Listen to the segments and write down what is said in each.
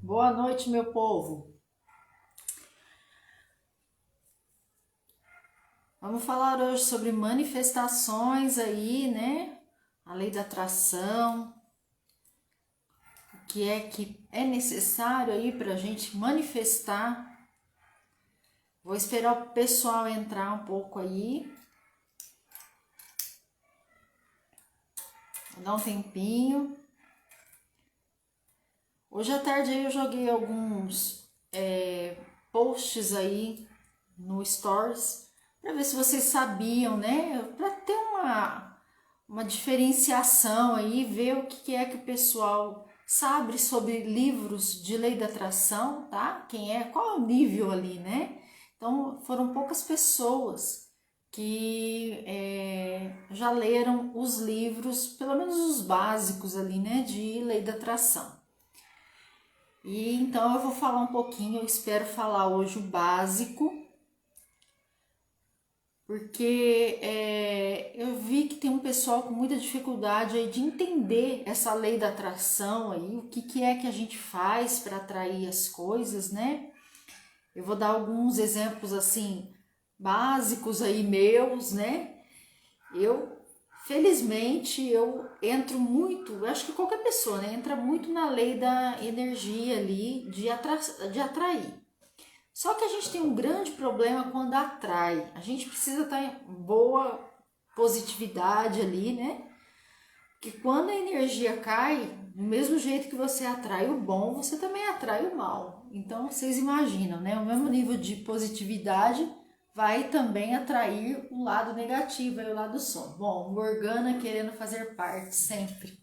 Boa noite, meu povo. Vamos falar hoje sobre manifestações aí, né? A lei da atração, o que é necessário aí para a gente manifestar. Vou esperar o pessoal entrar um pouco aí. Vou dar um tempinho. Hoje à tarde aí eu joguei alguns posts aí no Stories para ver se vocês sabiam, né? Para ter uma diferenciação aí, ver o que é que o pessoal sabe sobre livros de lei da atração, tá? Qual é o nível ali, né? Então foram poucas pessoas que já leram os livros, pelo menos os básicos ali, né? De lei da atração. E então eu vou falar um pouquinho, eu espero falar hoje o básico, porque eu vi que tem um pessoal com muita dificuldade aí de entender essa lei da atração aí, o que é que a gente faz para atrair as coisas, né? Eu vou dar alguns exemplos assim básicos aí meus, né? Felizmente eu entro muito, eu acho que qualquer pessoa, né, entra muito na lei da energia ali de atrair. Só que a gente tem um grande problema quando atrai. A gente precisa estar em boa positividade ali, né? Porque quando a energia cai, do mesmo jeito que você atrai o bom, você também atrai o mal. Então vocês imaginam, né? O mesmo nível de positividade vai também atrair o lado negativo e o lado som. Bom, Morgana querendo fazer parte sempre.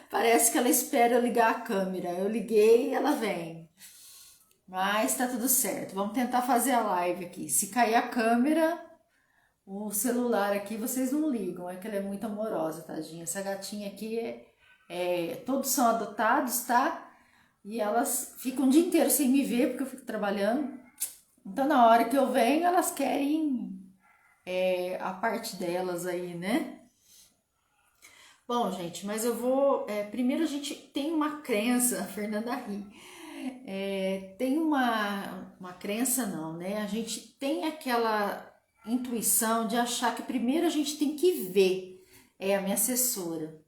Parece que ela espera eu ligar a câmera. Eu liguei e ela vem. Mas tá tudo certo. Vamos tentar fazer a live aqui. Se cair a câmera, o celular aqui, vocês não ligam. É que ela é muito amorosa, tadinha. Essa gatinha aqui todos são adotados, tá? E elas ficam o dia inteiro sem me ver porque eu fico trabalhando. Então na hora que eu venho, elas querem a parte delas aí, né? Bom, gente, mas eu vou... primeiro a gente tem uma crença, a Fernanda ri. Tem uma crença não, né? A gente tem aquela intuição de achar que primeiro a gente tem que ver, a minha assessora.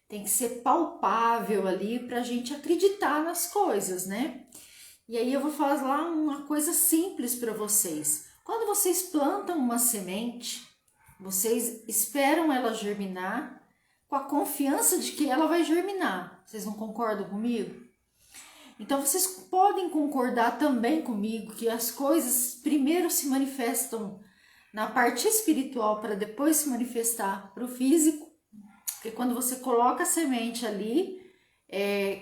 Tem que ser palpável ali pra gente acreditar nas coisas, né? E aí eu vou falar uma coisa simples para vocês. Quando vocês plantam uma semente, vocês esperam ela germinar com a confiança de que ela vai germinar. Vocês não concordam comigo? Então vocês podem concordar também comigo que as coisas primeiro se manifestam na parte espiritual para depois se manifestar para o físico. Porque quando você coloca a semente ali,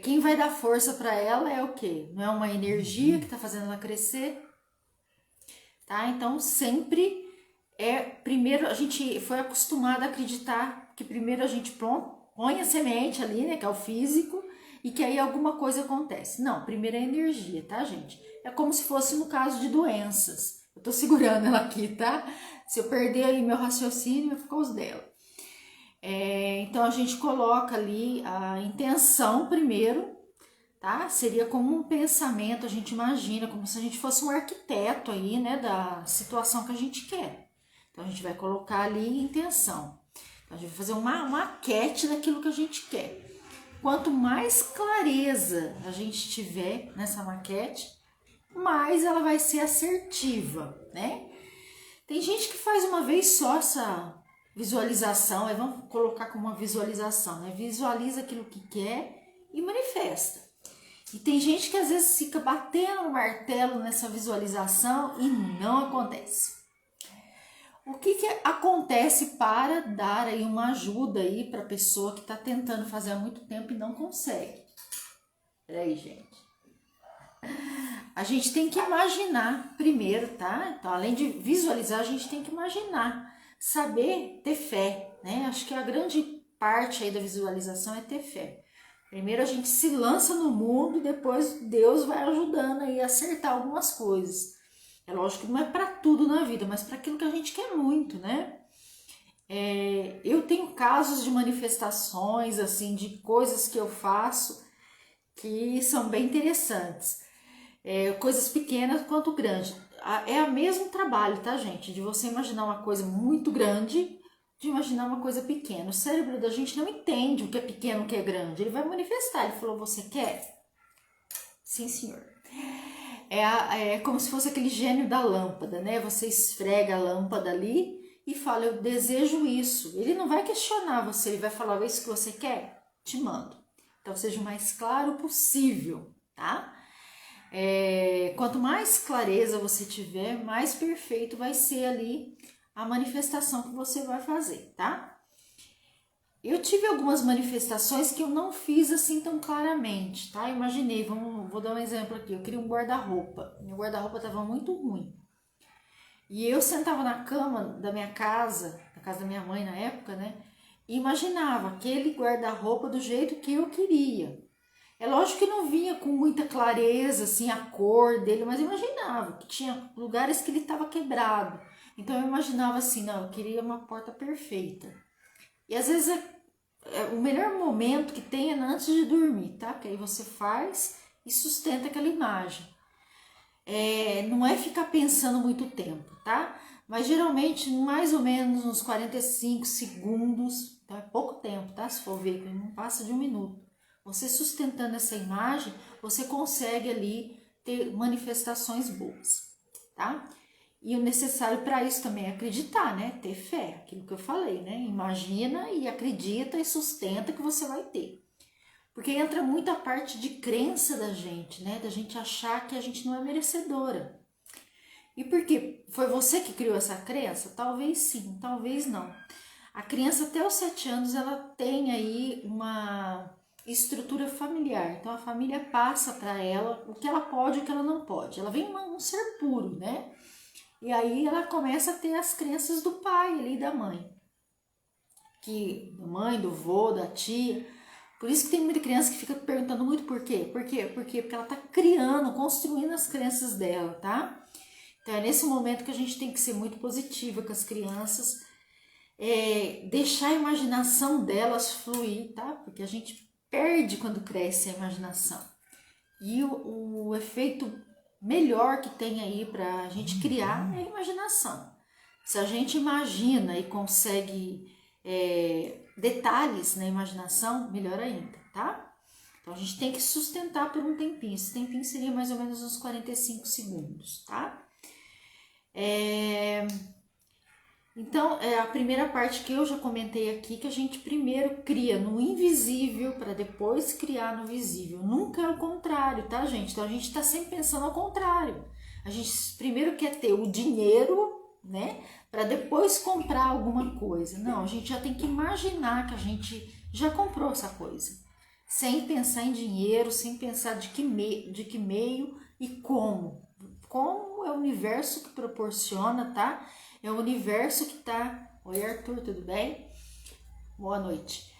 quem vai dar força para ela é o quê? Não é uma energia que está fazendo ela crescer? Tá? Então sempre primeiro a gente foi acostumado a acreditar que primeiro a gente põe a semente ali, né, que é o físico, e que aí alguma coisa acontece. Não, primeiro é a energia, tá, gente? É como se fosse no caso de doenças. Eu tô segurando ela aqui, tá? Se eu perder aí meu raciocínio, é por causa dela. Então a gente coloca ali a intenção primeiro, tá? Seria como um pensamento, a gente imagina, como se a gente fosse um arquiteto aí, né, da situação que a gente quer. Então a gente vai colocar ali intenção. Então a gente vai fazer uma maquete daquilo que a gente quer. Quanto mais clareza a gente tiver nessa maquete, mais ela vai ser assertiva, né? Tem gente que faz uma vez só essa visualização, vamos colocar como uma visualização, né? Visualiza aquilo que quer e manifesta. E tem gente que às vezes fica batendo o martelo nessa visualização e não acontece. O que acontece para dar aí uma ajuda aí para a pessoa que está tentando fazer há muito tempo e não consegue? Peraí, gente. A gente tem que imaginar primeiro, tá? Então, além de visualizar, a gente tem que imaginar. Saber ter fé, né? Acho que a grande parte aí da visualização é ter fé. Primeiro a gente se lança no mundo, depois Deus vai ajudando aí a acertar algumas coisas. É lógico que não é para tudo na vida, mas para aquilo que a gente quer muito, né? Eu tenho casos de manifestações, assim, de coisas que eu faço que são bem interessantes. Coisas pequenas quanto grandes. É o mesmo trabalho, tá, gente? De você imaginar uma coisa muito grande, de imaginar uma coisa pequena. O cérebro da gente não entende o que é pequeno, o que é grande. Ele vai manifestar. Ele falou, você quer? Sim, senhor. É como se fosse aquele gênio da lâmpada, né? Você esfrega a lâmpada ali e fala, eu desejo isso. Ele não vai questionar você, ele vai falar, é isso que você quer? Te mando. Então, seja o mais claro possível, tá? Quanto mais clareza você tiver, mais perfeito vai ser ali a manifestação que você vai fazer, tá? Eu tive algumas manifestações que eu não fiz assim tão claramente, tá? Imaginei, vou dar um exemplo aqui. Eu queria um guarda-roupa. Meu guarda-roupa estava muito ruim. E eu sentava na cama da minha casa, da casa da minha mãe na época, né? E imaginava aquele guarda-roupa do jeito que eu queria. É lógico que não vinha com muita clareza, assim, a cor dele, mas eu imaginava que tinha lugares que ele estava quebrado. Então eu imaginava assim, não, eu queria uma porta perfeita. E às vezes o melhor momento que tem é antes de dormir, tá? Porque aí você faz e sustenta aquela imagem. Não é ficar pensando muito tempo, tá? Mas geralmente mais ou menos uns 45 segundos, tá? É pouco tempo, tá? Se for ver, não passa de 1 minuto. Você sustentando essa imagem, você consegue ali ter manifestações boas, tá? E o necessário para isso também é acreditar, né? Ter fé, aquilo que eu falei, né? Imagina e acredita e sustenta que você vai ter. Porque entra muita parte de crença da gente, né? Da gente achar que a gente não é merecedora. E por quê? Foi você que criou essa crença? Talvez sim, talvez não. A criança até os 7 anos, ela tem aí uma estrutura familiar. Então a família passa para ela o que ela pode e o que ela não pode. Ela vem um ser puro, né? E aí ela começa a ter as crenças do pai ali e da mãe. Da mãe, do vô, da tia. Por isso que tem muita criança que fica perguntando muito por quê. Por quê? Porque ela tá criando, construindo as crenças dela, tá? Então é nesse momento que a gente tem que ser muito positiva com as crianças. Deixar a imaginação delas fluir, tá? Porque a gente perde quando cresce a imaginação. E o efeito melhor que tem aí para a gente criar é a imaginação. Se a gente imagina e consegue detalhes na imaginação, melhor ainda, tá? Então a gente tem que sustentar por um tempinho. Esse tempinho seria mais ou menos uns 45 segundos, tá? Então, a primeira parte que eu já comentei aqui, que a gente primeiro cria no invisível para depois criar no visível. Nunca é o contrário, tá, gente? Então, a gente está sempre pensando ao contrário. A gente primeiro quer ter o dinheiro, né, para depois comprar alguma coisa. Não, a gente já tem que imaginar que a gente já comprou essa coisa. Sem pensar em dinheiro, sem pensar de que meio e como. Como é o universo que proporciona, tá? É o universo que tá... Oi, Arthur, tudo bem? Boa noite.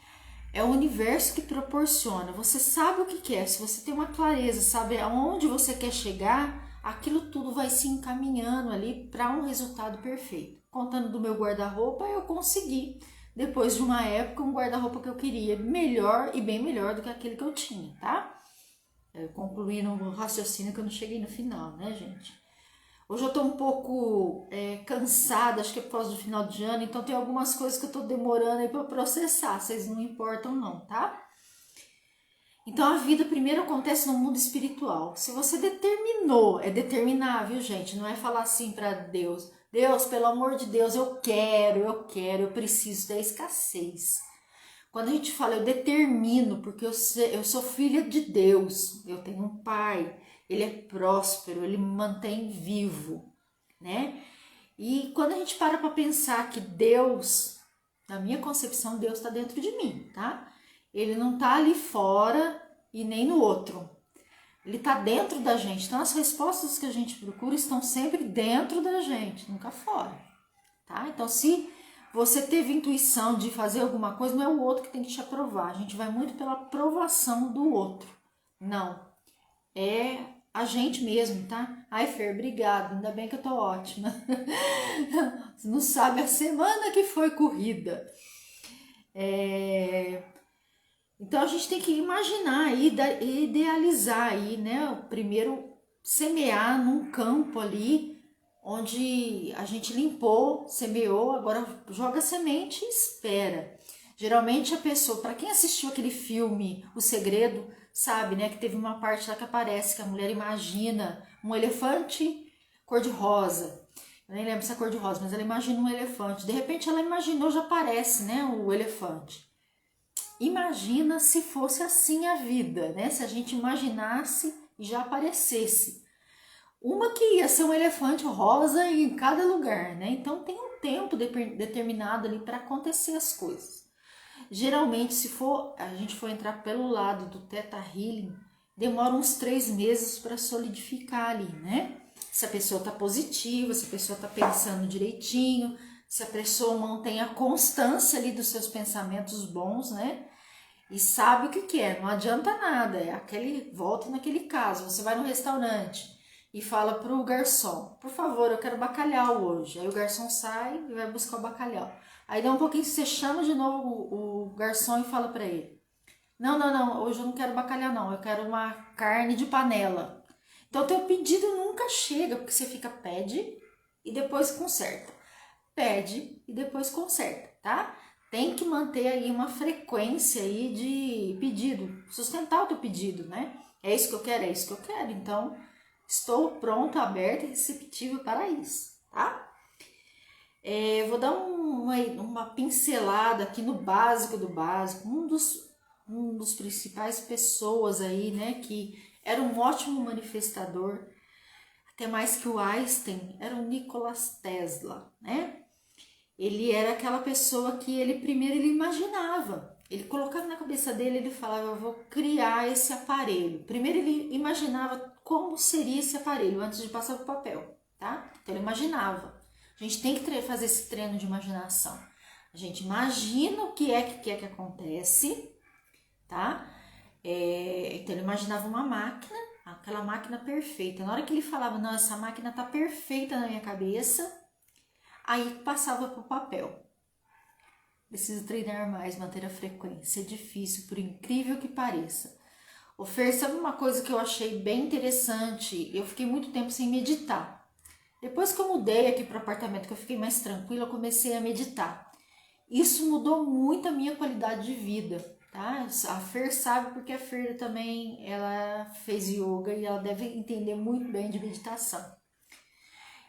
É o universo que proporciona. Você sabe o que quer. Se você tem uma clareza, sabe aonde você quer chegar, aquilo tudo vai se encaminhando ali para um resultado perfeito. Contando do meu guarda-roupa, eu consegui, depois de uma época, um guarda-roupa que eu queria melhor e bem melhor do que aquele que eu tinha, tá? Concluindo o raciocínio que eu não cheguei no final, né, gente? Hoje eu tô um pouco cansada, acho que é por causa do final de ano, então tem algumas coisas que eu tô demorando aí pra processar, vocês não importam não, tá? Então a vida primeiro acontece no mundo espiritual. Se você determinou, é determinar, viu, gente? Não é falar assim pra Deus, Deus, pelo amor de Deus, eu quero, eu preciso da escassez. Quando a gente fala, eu determino, porque eu sou filha de Deus, eu tenho um pai, ele é próspero, ele me mantém vivo, né? E quando a gente para pensar que Deus, na minha concepção, Deus está dentro de mim, tá? Ele não tá ali fora e nem no outro. Ele tá dentro da gente. Então as respostas que a gente procura estão sempre dentro da gente, nunca fora, tá? Então se você teve intuição de fazer alguma coisa, não é o outro que tem que te aprovar. A gente vai muito pela aprovação do outro. Não. É a gente mesmo, tá? Ai, Fer, obrigada. Ainda bem que eu tô ótima. Você não sabe a semana que foi corrida. Então a gente tem que imaginar aí, idealizar aí, né? O primeiro semear num campo ali onde a gente limpou, semeou, agora joga semente e espera. Geralmente a pessoa, para quem assistiu aquele filme O Segredo, sabe, né, que teve uma parte lá que aparece que a mulher imagina um elefante cor-de-rosa. Eu nem lembro se é cor-de-rosa, mas ela imagina um elefante. De repente ela imaginou, já aparece, né, o elefante. Imagina se fosse assim a vida, né? Se a gente imaginasse e já aparecesse. Uma que ia ser um elefante rosa em cada lugar, né? Então tem um tempo determinado ali para acontecer as coisas. Geralmente, se a gente for entrar pelo lado do Theta Healing, demora uns 3 meses para solidificar ali, né? Se a pessoa está positiva, se a pessoa está pensando direitinho, se a pessoa mantém a constância ali dos seus pensamentos bons, né? E sabe o que que é, não adianta nada, volta naquele caso, você vai no restaurante e fala pro garçom, por favor, eu quero bacalhau hoje. Aí o garçom sai e vai buscar o bacalhau. Aí dá um pouquinho, você chama de novo o garçom e fala para ele, não, hoje eu não quero bacalhau não, eu quero uma carne de panela. Então teu pedido nunca chega, porque você fica pede e depois conserta. Pede e depois conserta, tá? Tem que manter aí uma frequência aí de pedido, sustentar o teu pedido, né? É isso que eu quero, é isso que eu quero. Então, estou pronta, aberta e receptiva para isso, tá? Vou dar uma pincelada aqui no básico do básico. Um dos principais pessoas aí, né, que era um ótimo manifestador, até mais que o Einstein, era o Nikola Tesla, né? Ele era aquela pessoa que ele imaginava. Ele colocava na cabeça dele, ele falava, eu vou criar esse aparelho. Primeiro ele imaginava como seria esse aparelho antes de passar para o papel, tá? Então ele imaginava. A gente tem que fazer esse treino de imaginação. A gente imagina o que é que quer que acontece, tá? Então ele imaginava uma máquina, aquela máquina perfeita. Na hora que ele falava, não, essa máquina tá perfeita na minha cabeça, aí passava para o papel. Preciso treinar mais, manter a frequência. É difícil, por incrível que pareça. Ô Fer, sabe uma coisa que eu achei bem interessante? Eu fiquei muito tempo sem meditar. Depois que eu mudei aqui para o apartamento, que eu fiquei mais tranquila, eu comecei a meditar. Isso mudou muito a minha qualidade de vida, tá? A Fer sabe porque a Fer também ela fez yoga e ela deve entender muito bem de meditação.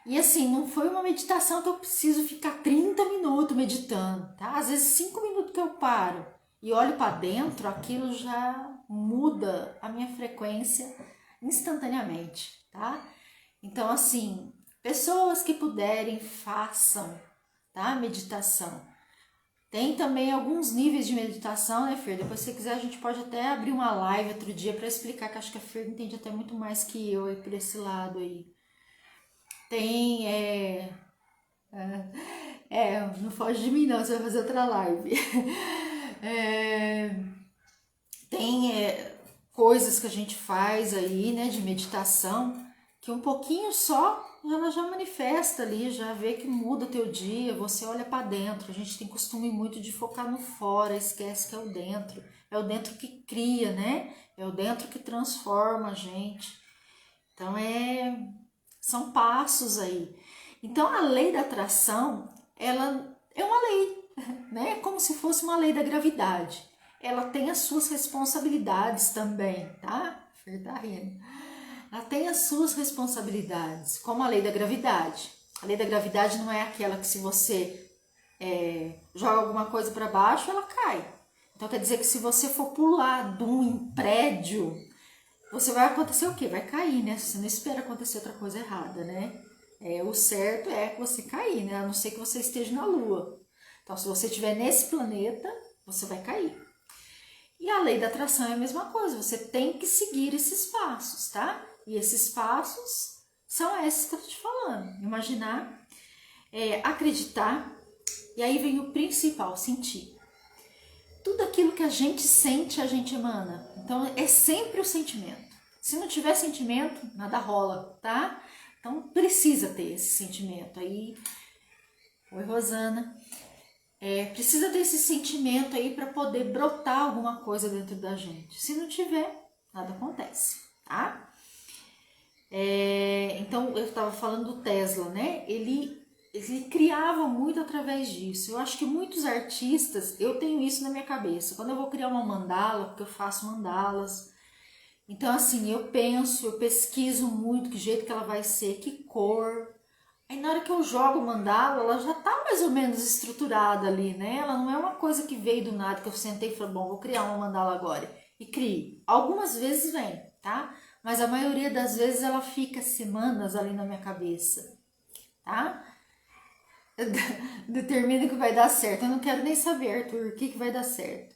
E assim, não foi uma meditação que eu preciso ficar 30 minutos meditando, tá? Às vezes 5 minutos que eu paro e olho para dentro, aquilo já muda a minha frequência instantaneamente, tá? Então assim, pessoas que puderem, façam, tá? Meditação. Tem também alguns níveis de meditação, né, Fer? Depois se você quiser a gente pode até abrir uma live outro dia para explicar, que acho que a Fer entende até muito mais que eu aí por esse lado aí. Tem, não foge de mim não, você vai fazer outra live. Tem coisas que a gente faz aí, né, de meditação, que um pouquinho só, ela já manifesta ali, já vê que muda o teu dia, você olha para dentro. A gente tem costume muito de focar no fora, esquece que é o dentro que cria, né, é o dentro que transforma a gente. Então são passos aí. Então a lei da atração, ela é uma lei, né? Como se fosse uma lei da gravidade. Ela tem as suas responsabilidades também, tá? Fer tá rindo. Ela tem as suas responsabilidades, como a lei da gravidade. A lei da gravidade não é aquela que se você joga alguma coisa para baixo, ela cai. Então quer dizer que se você for pular de um prédio, você vai acontecer o quê? Vai cair, né? Você não espera acontecer outra coisa errada, né? O certo é você cair, né? A não ser que você esteja na Lua. Então, se você estiver nesse planeta, você vai cair. E a lei da atração é a mesma coisa. Você tem que seguir esses passos, tá? E esses passos são esses que eu tô te falando. Imaginar, acreditar, e aí vem o principal, sentir. Tudo aquilo que a gente sente, a gente emana. Então, é sempre o sentimento. Se não tiver sentimento, nada rola, tá? Então, precisa ter esse sentimento. Aí, oi, Rosana. precisa desse sentimento aí para poder brotar alguma coisa dentro da gente. Se não tiver, nada acontece, tá? Então, eu estava falando do Tesla, né? Ele criava muito através disso. Eu acho que muitos artistas, eu tenho isso na minha cabeça. Quando eu vou criar uma mandala, porque eu faço mandalas, então assim, eu pesquiso muito que jeito que ela vai ser, que cor. Aí na hora que eu jogo o mandala, ela já tá mais ou menos estruturada ali, né? Ela não é uma coisa que veio do nada, que eu sentei e falei, bom, vou criar uma mandala agora. E crio. Algumas vezes vem, tá? Mas a maioria das vezes ela fica semanas ali na minha cabeça, tá? Determina que vai dar certo. Eu não quero nem saber, Arthur, o que vai dar certo.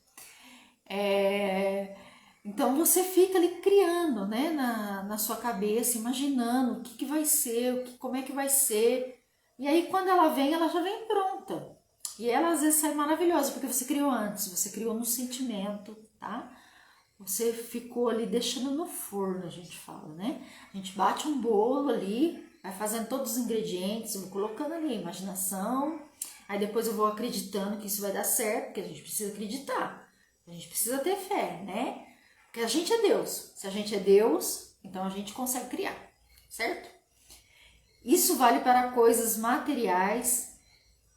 Então você fica ali criando, né, na sua cabeça, imaginando o que vai ser, como é que vai ser. E aí quando ela vem, ela já vem pronta. E ela às vezes sai maravilhosa, porque você criou antes, você criou no sentimento, tá? Você ficou ali deixando no forno, a gente fala, né? A gente bate um bolo ali, vai fazendo todos os ingredientes, eu vou colocando ali, imaginação. Aí depois eu vou acreditando que isso vai dar certo, porque a gente precisa acreditar. A gente precisa ter fé, né? Porque a gente é Deus. Se a gente é Deus, então a gente consegue criar, certo? Isso vale para coisas materiais,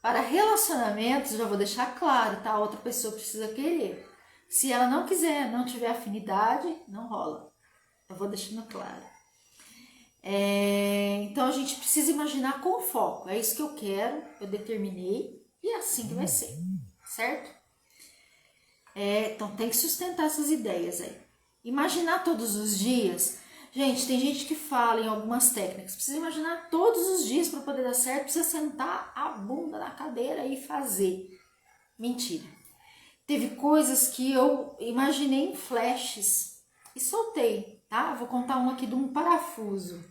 para relacionamentos, já vou deixar claro, tá? A outra pessoa precisa querer. Se ela não quiser, não tiver afinidade, não rola. Eu vou deixando claro. Então a gente precisa imaginar com foco. É isso que eu quero, eu determinei e é assim que vai ser, certo? Então tem que sustentar essas ideias aí. Imaginar todos os dias. Gente, tem gente que fala em algumas técnicas. Precisa imaginar todos os dias para poder dar certo. Precisa sentar a bunda na cadeira e fazer. Mentira. Teve coisas que eu imaginei em flashes e soltei, tá? Vou contar um aqui de um parafuso.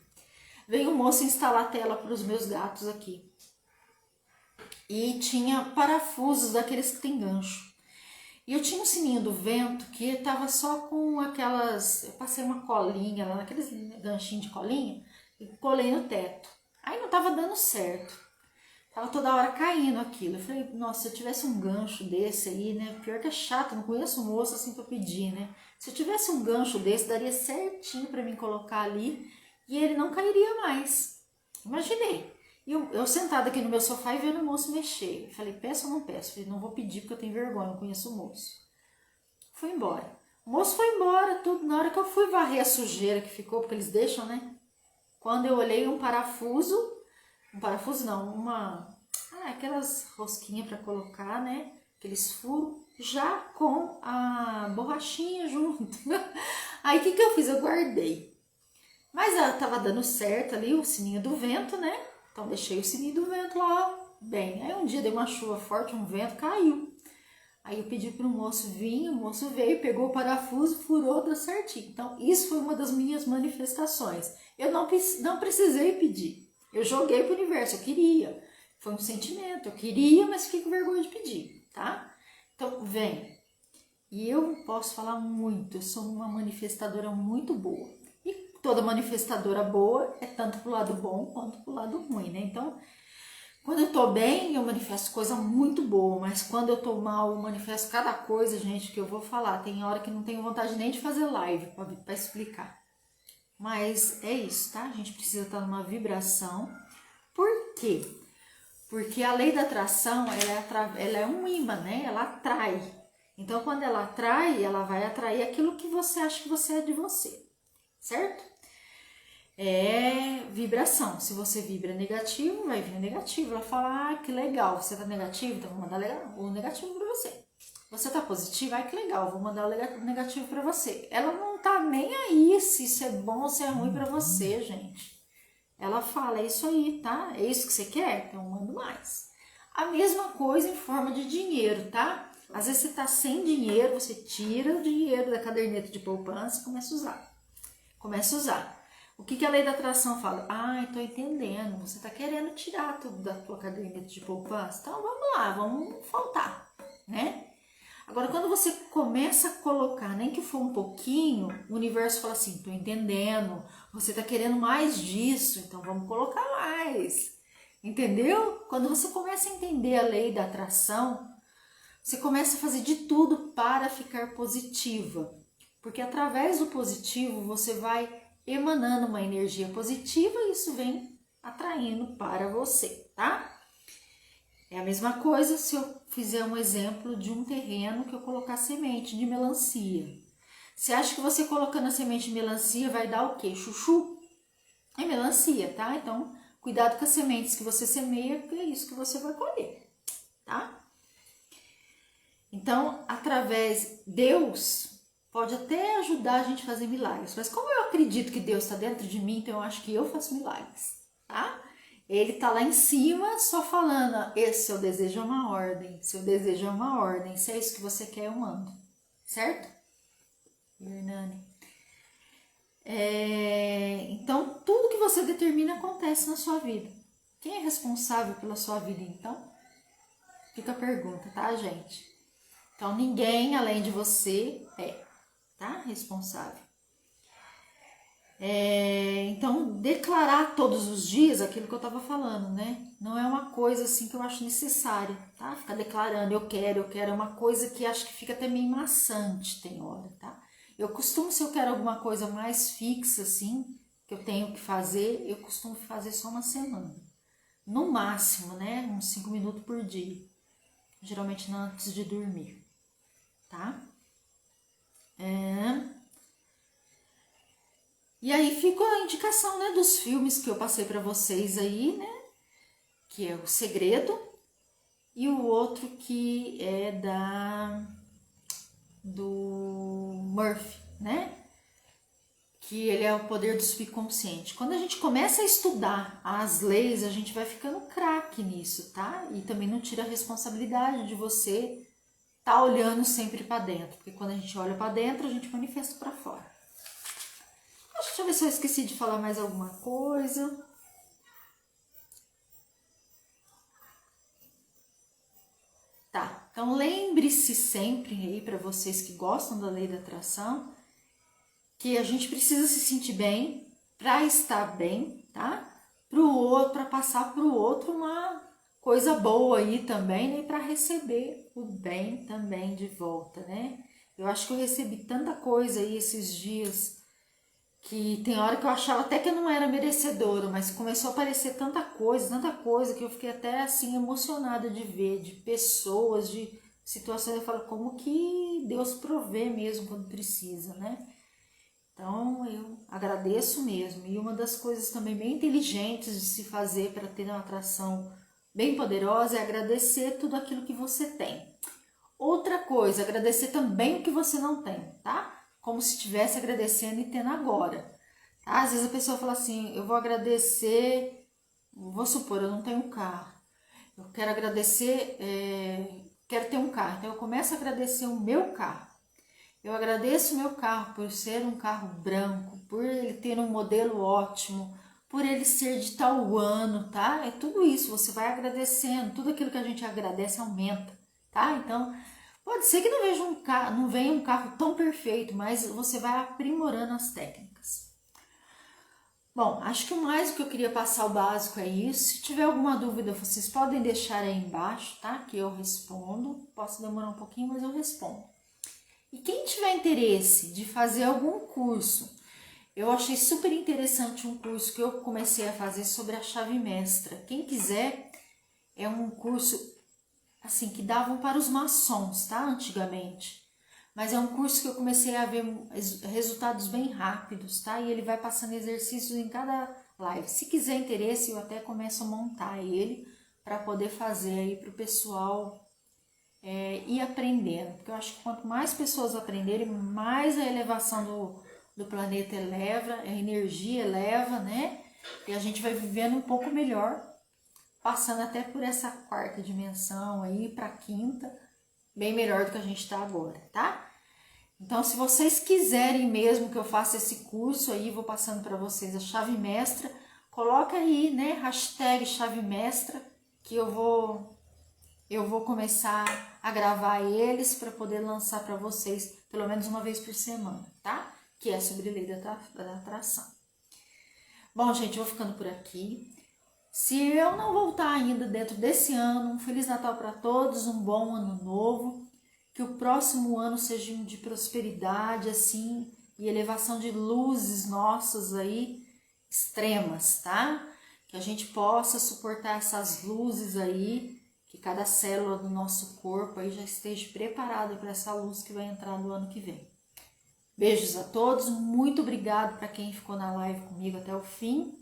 Veio um moço instalar a tela para os meus gatos aqui. E tinha parafusos daqueles que tem gancho. E eu tinha um sininho do vento que tava só com aquelas... Eu passei uma colinha lá, naqueles ganchinhos de colinha, e colei no teto. Aí não tava dando certo. Tava toda hora caindo aquilo. Eu falei, nossa, se eu tivesse um gancho desse aí, né? Pior que é chato, não conheço moço assim pra pedir, né? Se eu tivesse um gancho desse, daria certinho pra mim colocar ali e ele não cairia mais. Imaginei. E eu sentada aqui no meu sofá e vendo o moço mexer. Eu falei, peço ou não peço? Eu falei, não vou pedir porque eu tenho vergonha, eu conheço o moço. Fui embora. O moço foi embora, tudo. Na hora que eu fui varrer a sujeira que ficou, porque eles deixam, né? Quando eu olhei um parafuso não, aquelas rosquinhas para colocar, né? Aqueles furos, já com a borrachinha junto. Aí o que eu fiz? Eu guardei. Mas ela tava dando certo ali, o sininho do vento, né? Então deixei o sininho do vento lá, bem. Aí um dia deu uma chuva forte, um vento, caiu. Aí eu pedi para o moço vir, o moço veio, pegou o parafuso, furou, deu certinho. Então isso foi uma das minhas manifestações. Eu não precisei pedir. Eu joguei pro universo, eu queria. Foi um sentimento, eu queria, mas fiquei com vergonha de pedir, tá? Então, vem. E eu posso falar muito, eu sou uma manifestadora muito boa. E toda manifestadora boa é tanto pro lado bom quanto pro lado ruim, né? Então, quando eu tô bem, eu manifesto coisa muito boa, mas quando eu tô mal, eu manifesto cada coisa, gente, que eu vou falar. Tem hora que não tenho vontade nem de fazer live para explicar. Mas é isso, tá? A gente precisa estar numa vibração. Por quê? Porque a lei da atração, ela é um imã, né? Ela atrai. Então, quando ela atrai, ela vai atrair aquilo que você acha que você é de você, certo? É vibração. Se você vibra negativo, vai vir negativo. Ela fala, que legal, você tá negativo, então vou mandar o negativo pra você. Você tá positivo? Que legal, vou mandar o negativo pra você. Ela não tá nem aí se isso é bom ou se é ruim pra você, gente. Ela fala, é isso aí, tá? É isso que você quer? Então eu mando mais. A mesma coisa em forma de dinheiro, tá? Às vezes você tá sem dinheiro, você tira o dinheiro da caderneta de poupança e começa a usar. Começa a usar. O que a lei da atração fala? Tô entendendo. Você tá querendo tirar tudo da tua caderneta de poupança? Então vamos lá, vamos faltar, né? Agora, quando você começa a colocar, nem que for um pouquinho, o universo fala assim, tô entendendo, você tá querendo mais disso, então vamos colocar mais, entendeu? Quando você começa a entender a lei da atração, você começa a fazer de tudo para ficar positiva. Porque através do positivo você vai emanando uma energia positiva e isso vem atraindo para você, tá? É a mesma coisa se eu fizer um exemplo de um terreno que eu colocar semente de melancia. Você acha que você colocando a semente de melancia vai dar o quê? Chuchu? É melancia, tá? Então, cuidado com as sementes que você semeia, porque é isso que você vai colher, tá? Então, através Deus pode até ajudar a gente a fazer milagres, mas como eu acredito que Deus está dentro de mim, então eu acho que eu faço milagres, tá? Ele tá lá em cima só falando, esse seu desejo é uma ordem, seu desejo é uma ordem, se é isso que você quer, eu mando, certo? Hernani. Então, tudo que você determina acontece na sua vida. Quem é responsável pela sua vida, então? Fica a pergunta, tá, gente? Então, ninguém além de você tá? Responsável. Então, declarar todos os dias aquilo que eu estava falando, né? Não é uma coisa assim que eu acho necessária, tá? Ficar declarando, eu quero, é uma coisa que acho que fica até meio maçante, tem hora, tá? Eu costumo, se eu quero alguma coisa mais fixa, assim, que eu tenho que fazer, eu costumo fazer só uma semana. No máximo, né? Uns 5 minutos por dia. Geralmente antes de dormir, tá? E aí fica a indicação, né, dos filmes que eu passei para vocês aí, né? Que é O Segredo e o outro que é do Murphy, né? Que ele é o poder do subconsciente. Quando a gente começa a estudar as leis, a gente vai ficando craque nisso, tá? E também não tira a responsabilidade de você tá olhando sempre para dentro, porque quando a gente olha para dentro, a gente manifesta para fora. Deixa eu ver se eu esqueci de falar mais alguma coisa. Tá, então lembre-se sempre aí para vocês que gostam da lei da atração, que a gente precisa se sentir bem para estar bem, tá? Para passar para o outro uma coisa boa aí também, né? Para receber o bem também de volta, né? Eu acho que eu recebi tanta coisa aí esses dias que tem hora que eu achava até que eu não era merecedora, mas começou a aparecer tanta coisa que eu fiquei até assim emocionada de ver, de pessoas, de situações. Eu falo, como que Deus provê mesmo quando precisa, né? Então eu agradeço mesmo. E uma das coisas também bem inteligentes de se fazer para ter uma atração bem poderosa é agradecer tudo aquilo que você tem. Outra coisa, agradecer também o que você não tem, tá? Como se estivesse agradecendo e tendo agora. Tá? Às vezes a pessoa fala assim, eu vou agradecer, vou supor, eu não tenho um carro. Eu quero agradecer, quero ter um carro. Então eu começo a agradecer o meu carro. Eu agradeço o meu carro por ser um carro branco, por ele ter um modelo ótimo, por ele ser de tal ano, tá? É tudo isso, você vai agradecendo, tudo aquilo que a gente agradece aumenta, tá? Então, pode ser que não venha um carro tão perfeito, mas você vai aprimorando as técnicas. Bom, acho que mais o que eu queria passar o básico é isso. Se tiver alguma dúvida, vocês podem deixar aí embaixo, tá? Que eu respondo. Posso demorar um pouquinho, mas eu respondo. E quem tiver interesse de fazer algum curso, eu achei super interessante um curso que eu comecei a fazer sobre a chave mestra. Quem quiser, é um curso assim que davam para os maçons, tá? Antigamente. Mas é um curso que eu comecei a ver resultados bem rápidos, tá? E ele vai passando exercícios em cada live. Se quiser interesse, eu até começo a montar ele para poder fazer aí para o pessoal ir aprendendo. Porque eu acho que quanto mais pessoas aprenderem, mais a elevação do planeta eleva, a energia eleva, né? E a gente vai vivendo um pouco melhor, passando até por essa quarta dimensão aí para a quinta, bem melhor do que a gente está agora, tá? Então, se vocês quiserem mesmo que eu faça esse curso aí, vou passando para vocês a chave mestra, coloca aí, né, hashtag chave mestra, que eu vou começar a gravar eles para poder lançar para vocês pelo menos uma vez por semana, tá? Que é sobre lei da atração. Bom, gente, eu vou ficando por aqui. Se eu não voltar ainda dentro desse ano, um Feliz Natal para todos, um bom ano novo, que o próximo ano seja um de prosperidade, assim, e elevação de luzes nossas aí, extremas, tá? Que a gente possa suportar essas luzes aí, que cada célula do nosso corpo aí já esteja preparada para essa luz que vai entrar no ano que vem. Beijos a todos, muito obrigado para quem ficou na live comigo até o fim.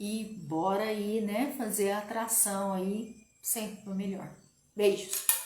E bora aí, né, fazer a atração aí sempre pro melhor. Beijos!